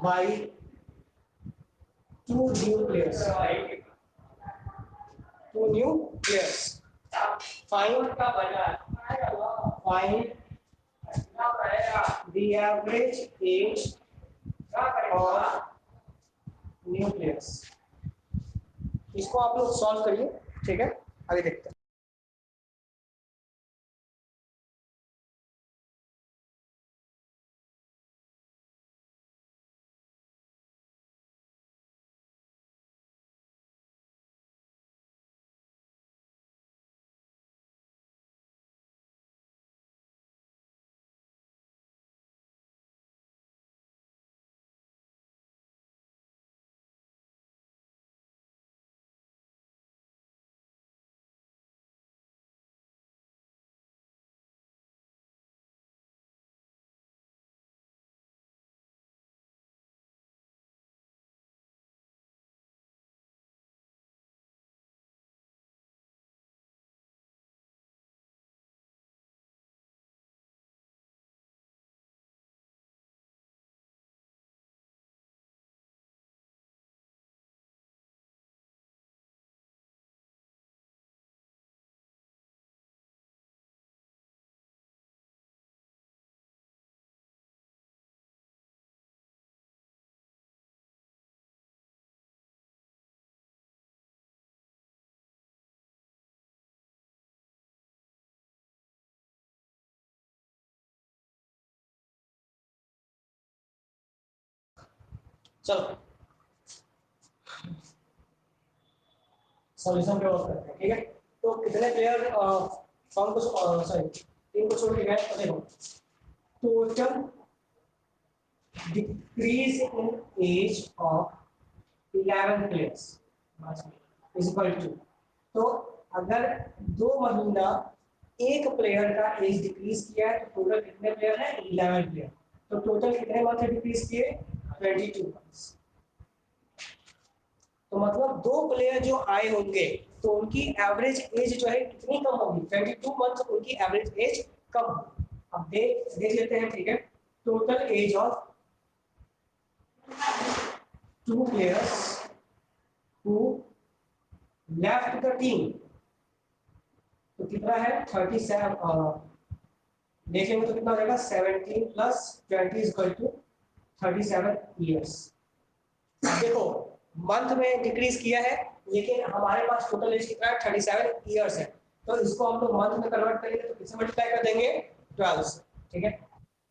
Speaker 1: by two new players. Find the average age of new players. इसको आप लोग solve करिए, ठीक है, आगे देखते हैं। चलो सॉल्यूशन पे वर्क करते हैं, ठीक है। तो कितने प्लेयर फॉर्म को सॉरी टीम को छोड़ के गए, तो देखो total decrease in age of 11 players is equal to, तो अगर 2 महीना एक प्लेयर का एज डिक्रीज किया है तो टोटल कितने प्लेयर हैं? 11 प्लेयर। तो टोटल कितने मंथ डिक्रीज किए? 22 मंथ्स। तो मतलब दो प्लेयर जो आए होंगे तो उनकी एवरेज एज जो है कितनी कम होगी? 22 मंथ उनकी एवरेज एज कम होगी। अब देख लेते हैं, ठीक है। Total age of 2 players who left the team, तो कितना है? 37। देखेंगे तो कितना हो जाएगा? 17 + 20 = 37 ईयर्स। देखो मंथ में डिक्रीज किया है, लेकिन हमारे पास टोटल एज कितना है? 37 ईयर्स है। तो इसको हम लोग मंथ में कन्वर्ट करेंगे तो किससे मल्टीप्लाई कर देंगे? 12 से, ठीक है।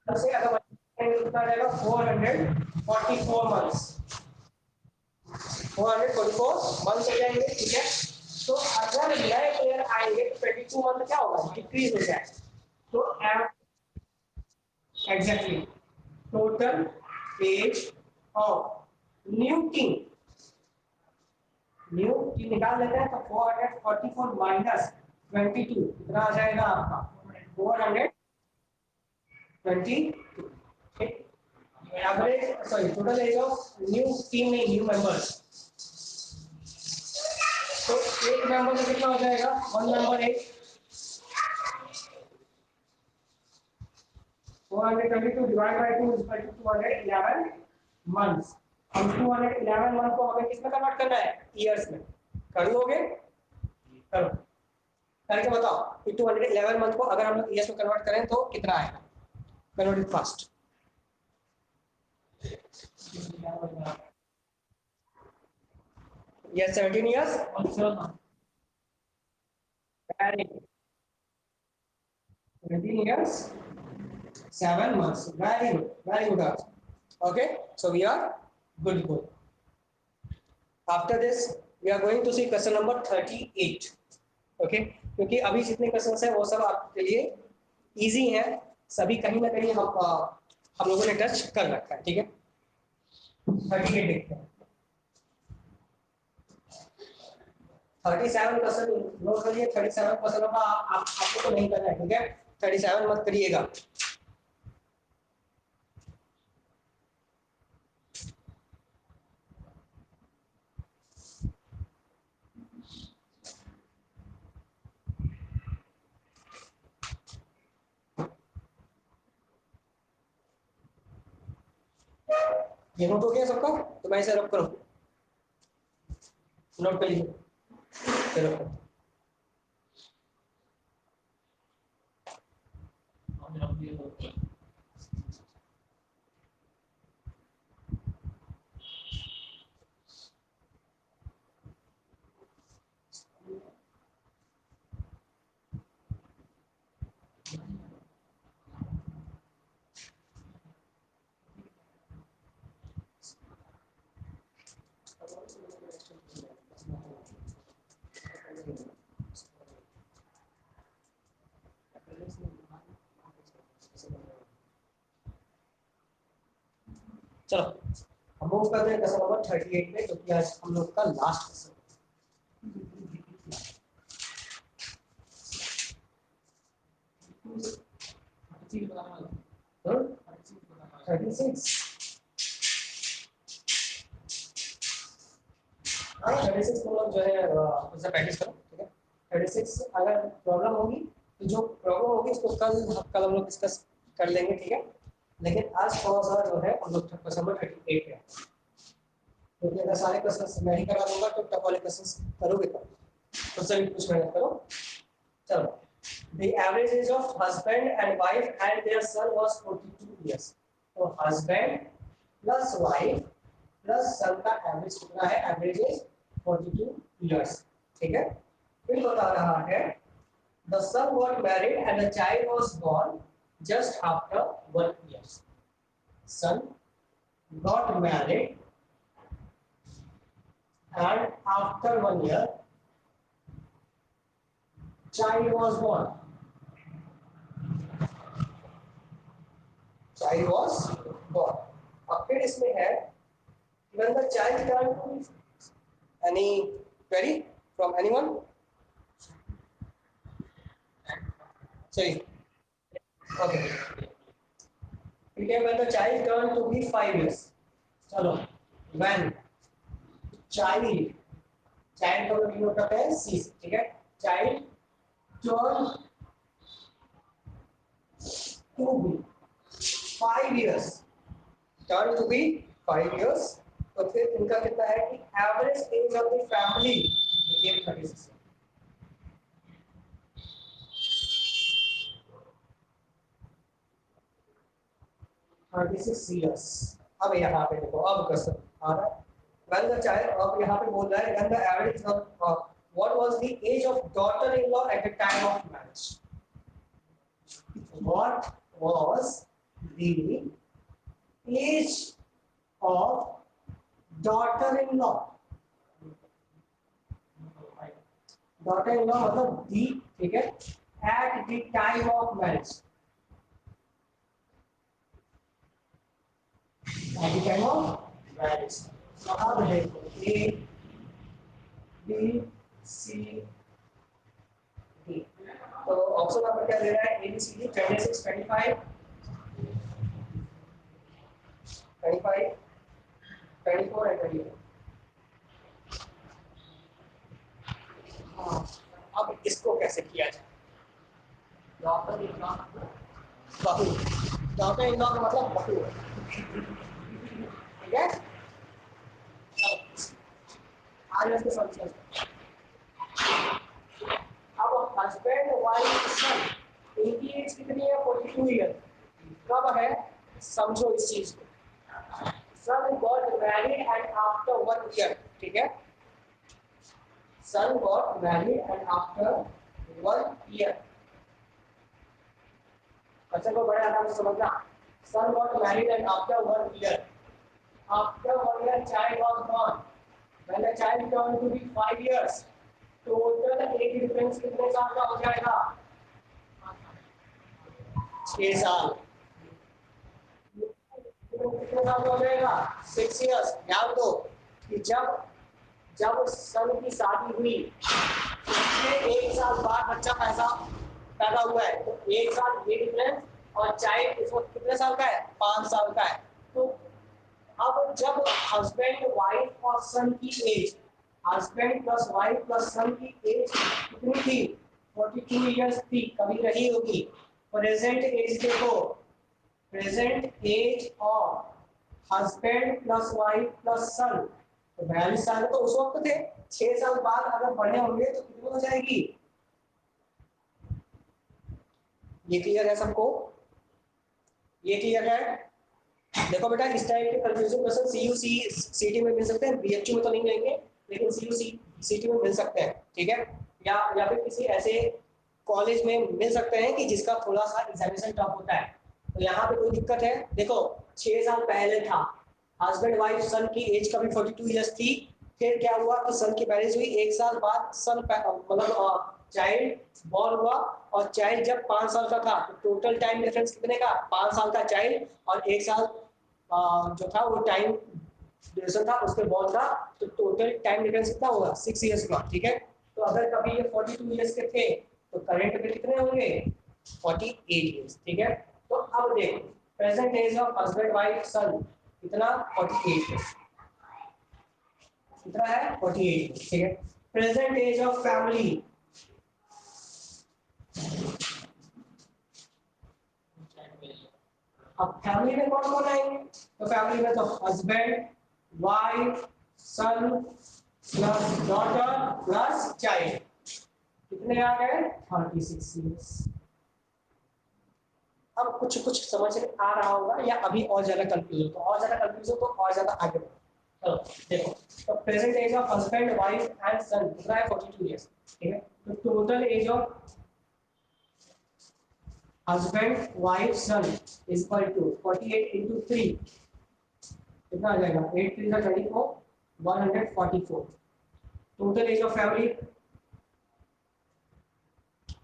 Speaker 1: सबसे अगर मल्टीप्लाई करेंगे तो कितना आ जाएगा? 444 मंथ्स। 444 मंथ हो जाएंगे, ठीक है। तो अगर नए प्लेयर आएंगे तो 22 मंथ क्या होगा, डिक्रीज हो जाए। तो exactly total age of new king निकाल लेते हैं, तो 444 माइनस 22 कितना आ जाएगा आपका 422, ठीक। Average sorry total age of new team में न्यू मेंबर्स, तो एक मेंबर में कितना हो जाएगा, वन मेंबर एक 422 divide by 2 is equal to 211 months. हम 211 मंथ को हमें किसमें कन्वर्ट करना है, ईयर्स में। कर लोगे, करो करके बताओ कि 211 मंथ को अगर हम लोग ईयर्स में कन्वर्ट करें तो कितना आएगा, convert it fast. Yes, 17 years. Very good. 17 years, 7 months. Very good. Very good answer. Okay, so we are good. After this, we are going to see question number 38. Okay, क्योंकि अभी जितने questions हैं वो सब आपके लिए इजी हैं, सभी कहीं ना कहीं हम लोगों ने टच कर रखा है, ठीक है। 38 देखते हैं। 37 क्वेश्चन नोट करिए, 37 क्वेश्चन का आपको तो नहीं करना है, ठीक है। 37 मत करिएगा। ये नोट हो गया सबका, तो मैं इसे रख करूँ, नोट कर लीजिए। चलो चलो हम मूव करते हैं क्वेश्चन नंबर 38 पे, जो कि आज हम लोग का लास्ट क्वेश्चन। 36 36 को लोग जो है उससे प्रैक्टिस करो, ठीक है। 36 अगर प्रॉब्लम होगी तो जो प्रॉब्लम होगी उसको कल हम लोग डिस्कस कर लेंगे, ठीक है। लेकिन आज थोड़ा सा जो है हम लोग क्वेश्चन नंबर 38 है, क्योंकि अगर सारे क्वेश्चन मैं ही करा दूंगा तो टफ वाले क्वेश्चन करोगे कब, तो सभी कुछ मेहनत करो। चलो, the average age of husband and wife and their son was 42 years. तो husband plus wife plus son का एवरेज कितना है, एवरेज एज 42 years, ठीक है। फिर बता रहा है the son got married and the child was born just after 1 year. Son got married and after 1 year child was born. Child was born. अब फिर इसमें है when the child turned 2. Any query from anyone? Sorry. Okay. When the child turned to be 5 years. चलो, when child का denote करते हैं C से, ठीक है। Child turned to be 5 years. Turn to be 5 years. तो फिर इनका कितना है कि average age of the family became 36. years. अब यहाँ पे देखो, अब क्वेश्चन आ रहा है when the child, अब यहाँ पे बोल रहा है when the average of what was the age of daughter-in-law at the time of marriage. What was the age of daughter in law, daughter in law मतलब दी, ठीक है, at the time of marriage, at the time of marriage. तो अब देखो A B C D, तो option number क्या दे रहा है, A B C D 26 25 25 24 and 24। हाँ, अब इसको कैसे किया जाए, डॉटर इन लॉ बहू, डॉटर इन लॉ का मतलब बहू, ठीक है। आज इसको समझिए, अब हस्बैंड वाइफ सन, इनकी एज कितनी है, 42 ईयर। कब है, समझो इस चीज को, सन got married and after 1 year, ठीक है, सन got married and after 1 year. बच्चे को बड़े आराम से समझना, सन got married and after 1 year, after 1 year child was born, when the child turned to be 5 years, total age difference कितने साल का हो जाएगा, 6 साल। कितने साल का हो जाएगा, 6 इयर्स। ध्यान दो कि जब जब सन की शादी हुई उसके 1 साल बाद बच्चा पैदा हुआ है, तो 1 साल ये डिफरेंस, और चाइल्ड इस वक्त कितने साल का है, 5 साल का है। तो अब जब हस्बैंड वाइफ और सन की age, husband plus wife plus son की एज कितनी थी, 42 इयर्स थी, कभी रही होगी। प्रेजेंट एज देखो, present age of husband plus wife plus son, तो 42 साल तो उस वक्त थे, 6 साल बाद अगर बढ़े होंगे तो कितनी हो जाएगी। ये क्लियर है सबको, ये क्लियर है। देखो बेटा, इस टाइप के कंफ्यूजन क्वेश्चन सीयूसी सीटी में मिल सकते हैं, बीएचयू में तो नहीं मिलेंगे, लेकिन सीयूसी सीटी में मिल सकते हैं, ठीक है, या फिर किसी ऐसे कॉलेज में मिल सकते हैं कि जिसका थोड़ा सा एग्जामिनेशन टफ होता है। तो यहाँ पे कोई दिक्कत है, देखो 6 साल पहले था, हस्बैंड वाइफ सन की एज कभी 42 इयर्स थी, फिर क्या हुआ कि सन की मैरिज हुई, 1 साल बाद सन मतलब चाइल्ड बॉर्न हुआ, और चाइल्ड जब 5 साल का था, तो टोटल टाइम डिफरेंस कितने का, 5 साल का चाइल्ड और 1 साल जो था वो टाइम ड्यूरेशन था उसके बॉर्न था, तो टोटल टाइम डिफरेंस कितना होगा, 6 इयर्स का, ठीक है। तो अगर कभी ये 42 इयर्स के थे तो करंट में कितने होंगे, 48 इयर्स, ठीक है। तो अब देखो, present age of husband wife son कितना, 48 है, कितना है, 48, ठीक है। प्रेजेंट एज ऑफ फैमिली, अब फैमिली में कौन कौन आएंगे, तो फैमिली में तो husband wife son plus daughter plus child, कितने आ गए, 36 इयर्स। अब कुछ कुछ समझ में आ रहा होगा, या अभी और ज्यादा कंफ्यूजन, तो और ज्यादा कंफ्यूजन तो और ज्यादा आगे बढ़ो। चलो देखो, तो present age of husband wife and son कितना है, 42 इयर्स, ठीक है। तो total age of husband wife son is equal to 48 into 3, कितना आ जाएगा, 8 3 24, 144। Total age of family,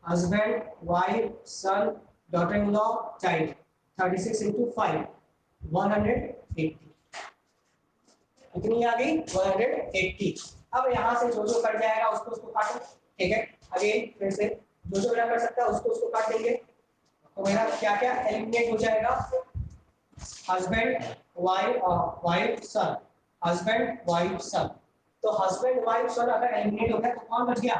Speaker 1: husband wife son daughter in law child, 36 into 5, 180, कितनी आ गई, 180। अब यहाँ से जो कट जाएगा उसको काटो, ठीक है। अगेन फिर से जो मेरा कर सकता है उसको काट देंगे, तो मेरा क्या क्या एलिमिनेट हो जाएगा, हस्बैंड वाइफ सन, हस्बैंड वाइफ सन। तो हस्बैंड वाइफ सन अगर एलिमिनेट हो गया तो कौन बच गया,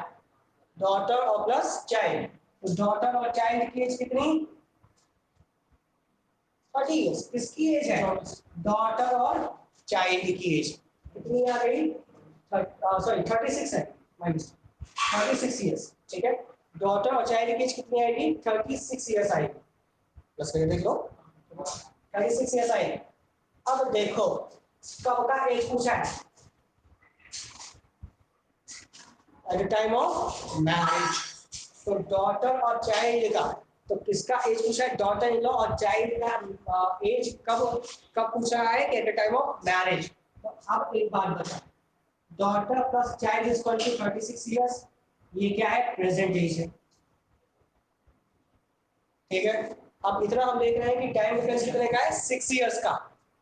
Speaker 1: डॉटर और प्लस चाइल्ड। तो डॉटर और चाइल्ड की एज कितनी, 30 इयर्स। किसकी एज है, डॉटर और चाइल्ड की एज कितनी आ गई, सॉरी 36 है, माइनस 36 इयर्स, ठीक है। डॉटर और चाइल्ड की एज कितनी आएगी, 36 इयर्स आएगी, प्लस करके देख लो, 36 इयर्स आएगी। अब देखो कब का एज पूछा है, at the time of marriage. तो डॉटर और चाइल्ड का, तो किसका एज पूछा है, डॉटर इन लॉ और चाइल्ड का एज कब पूछा है कि at the time of marriage. तो अब एक बात बता, daughter plus child is equal to 36 years, ये क्या है, प्रेजेंट एज है, ठीक है। अब इतना हम देख रहे हैं कि टाइम डिफरेंस कितने का है, 6 ईयर्स का,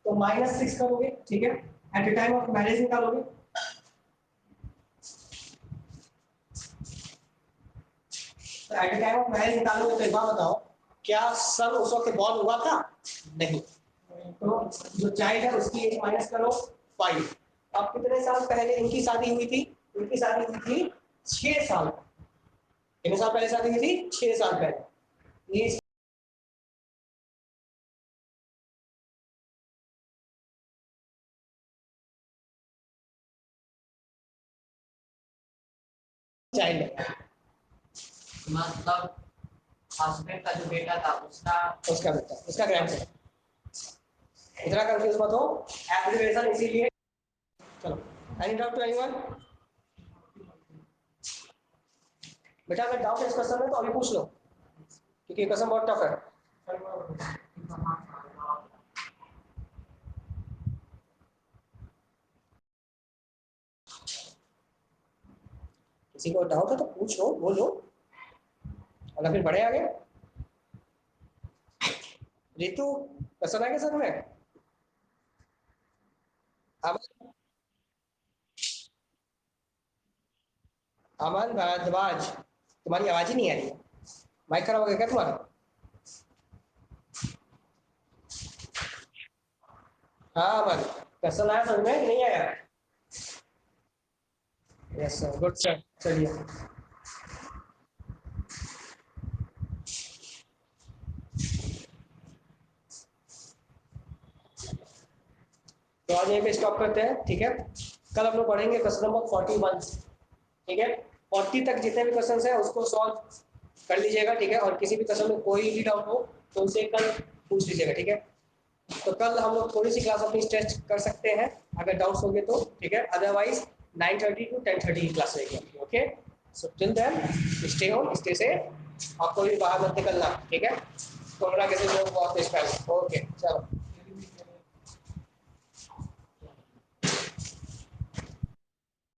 Speaker 1: तो -6 करोगे, ठीक है। At the time of marriage निकालोगे, तो eight the time of marriage निकालोगे तो एक बात बताओ, क्या सन उस वक्त बॉर्न हुआ था, नहीं, तो जो चाइल्ड है उसकी एज माइनस करो 5। अब कितने साल पहले इनकी शादी हुई थी, इनकी शादी हुई थी 6 साल, कितने साल पहले शादी हुई थी, 6 साल पहले, ये चाइल्ड है,
Speaker 2: मतलब हस्बैंड का जो बेटा था
Speaker 1: उसका बेटा, उसका ग्रैंडसन। इतना कंफ्यूज मत हो, एब्रिविएशन इसीलिए। चलो, एनी डाउट टू एनीवन? बेटा अगर डाउट है इस क्वेश्चन में तो अभी पूछ लो, क्योंकि क्वेश्चन बहुत टफ है। किसी को डाउट है तो पूछ लो, बोलो, और फिर बढ़े आगे। रितु क्वेश्चन आएगा सर में? अमन भारद्वाज, तुम्हारी आवाज ही नहीं आ रही है, माइक खराब हो गया क्या तुम्हारा? हाँ अमन, क्वेश्चन आया समझ में कि नहीं आया? यस सर, गुड सर, चलिए। तो आज यहीं पे स्टॉप करते हैं, ठीक है। कल हम लोग पढ़ेंगे क्वेश्चन नंबर 41, ठीक है। 40 तक जितने भी क्वेश्चन हैं उसको सॉल्व कर लीजिएगा, ठीक है। और किसी भी क्वेश्चन में कोई भी डाउट हो तो उसे कल पूछ लीजिएगा, ठीक है। तो कल हम लोग थोड़ी सी क्लास अपनी टेस्ट कर सकते हैं अगर डाउट्स होंगे तो, ठीक है। अदरवाइज 9:30 to 10:30 की क्लास रहेगी, okay. So till then stay home, stay safe, आपको भी बाहर मत निकलना, ठीक है। कोरोना केसेस बहुत, ओके चलो।